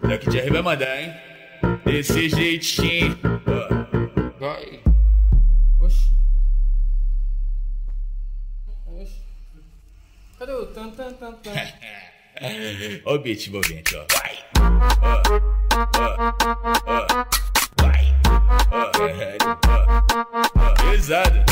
Daqui de R vai mandar, hein? Desse jeitinho. Vai. Oxi. Oxi. Cadê o tan tan tan tan? Ó o beat envolvente, ó. Vai. Vai. Pesado.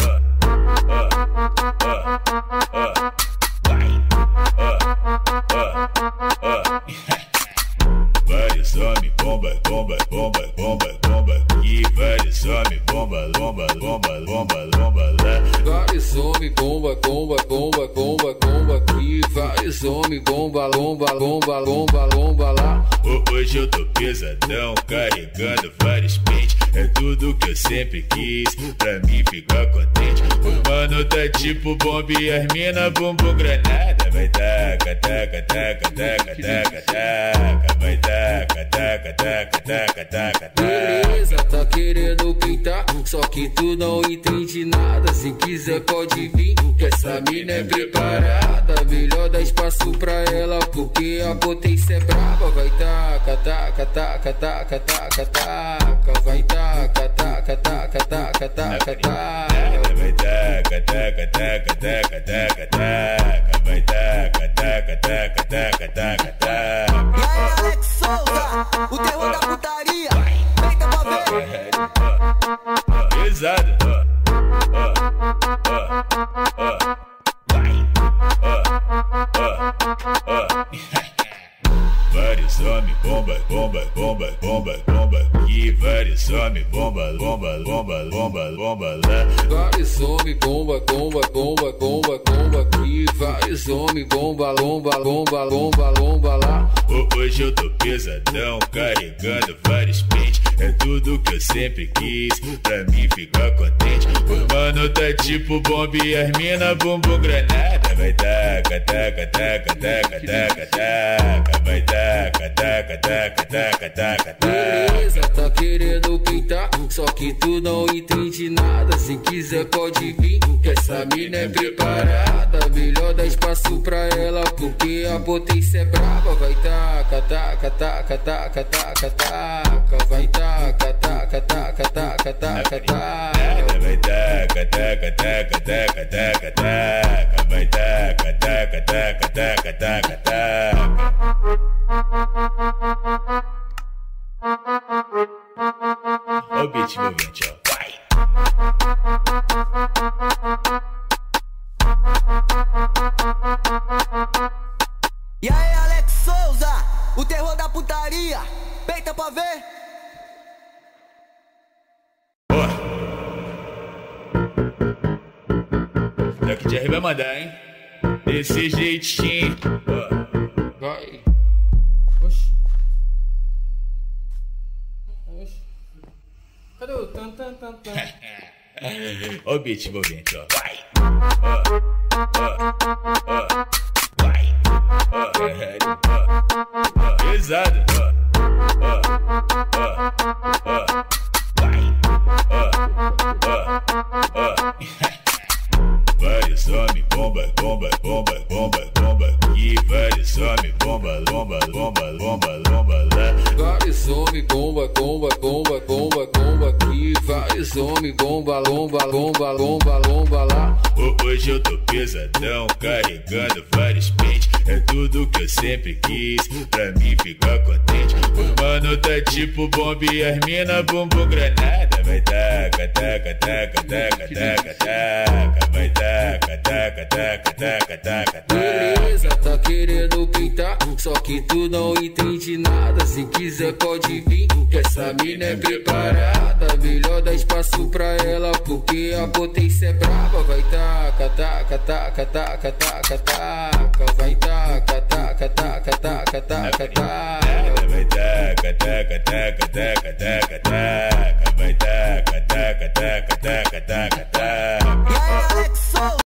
Vários homens, bomba, bomba, bomba, bomba, bomba. E vários homens, bomba, lomba, lomba, lomba, lomba lá. Vários homens, bomba, bomba, bomba, bomba, bomba aqui. Vários homens, bomba, lomba, lomba, lomba, lomba lá. Hoje eu tô pesadão, carregando vários pentes. É tudo que eu sempre quis, pra mim ficar contente. O mano tá tipo bomba e as mina bumbum granada. Vai taca, taca, taca, taca, taca, taca. Vai taca, taca, taca, taca, taca, taca. Beleza, tá querendo pintar, só que tu não entende nada. Se quiser pode vir, que essa mina é preparada. Melhor dar espaço pra ela, porque a potência é brava. Vai taca, taca, taca, taca, taca, taca. Vai taca, taca, taca, taca, taca, taca. Vai taca, taca, taca, taca, taca, taca. Vai taca, taca, taca, taca, taca, taca. E aí, Alex Souza, o terror da putaria. Feita pra ver. Pesado. Vários homens, bomba, bomba, bomba, bomba, bomba. E vários homens, bomba, bomba, bomba, bomba, bomba lá. Vários homens, bomba, bomba, bomba, bomba, bomba aqui. Vários homens, bomba, lomba, lomba, lomba, lomba lá. Hoje eu tô pesadão, carregando vários pentes. É tudo que eu sempre quis, pra mim ficar contente. O mano tá tipo bomba e as mina bumbum granada. Vai taca, taca, taca, taca, taca, taca. Vai taca, taca, taca, taca, taca, taca. Beleza, tá querendo pintar, só que tu não entende nada. Se quiser pode vir, que essa mina é preparada. Melhor dar espaço pra ela, porque a potência é brava. Vai taca, taca, taca, taca, taca, taca. Vai taca, taca, taca, taca, taca, taca. Vai taca, taca, taca, taca, taca, taca. Vai taca, taca, taca, taca, taca, taca. Ó o beat envolvente, ó. Vai. E aí, Alex Souza, o terror da putaria. Feita pra ver. Daqui de R vai mandar, hein? Desse jeitinho. Vai. Oxi. Oxi. Cadê o tan tan tan tan? Ó o beat envolvente, ó. Vai. Vai. Pesado. Vai. Vários homens, bomba, bomba, bomba, bomba, bomba. E vários homens, bomba, lomba, lomba, lomba, lomba lá. Vários homens, bomba, bomba, bomba, bomba, bomba aqui. Vários homens, bomba, lomba, lomba, lomba, lomba lá. Hoje eu tô pesadão, carregando vários pentes. É tudo que eu sempre quis, pra mim ficar contente. O mano tá tipo bomba e as mina bumbum granada. Vai taca, taca, taca, taca, taca, taca. Vai taca, taca, taca, taca, taca, taca. Beleza, tá querendo pintar, só que tu não entende nada. Se quiser pode vir, que essa mina é preparada. Melhor dar espaço pra ela, porque a potência é brava. Vai taca, taca, taca, taca, taca, taca. Vai taca, taca, taca, taca, taca, taca. Vai taca, taca, taca, taca, taca.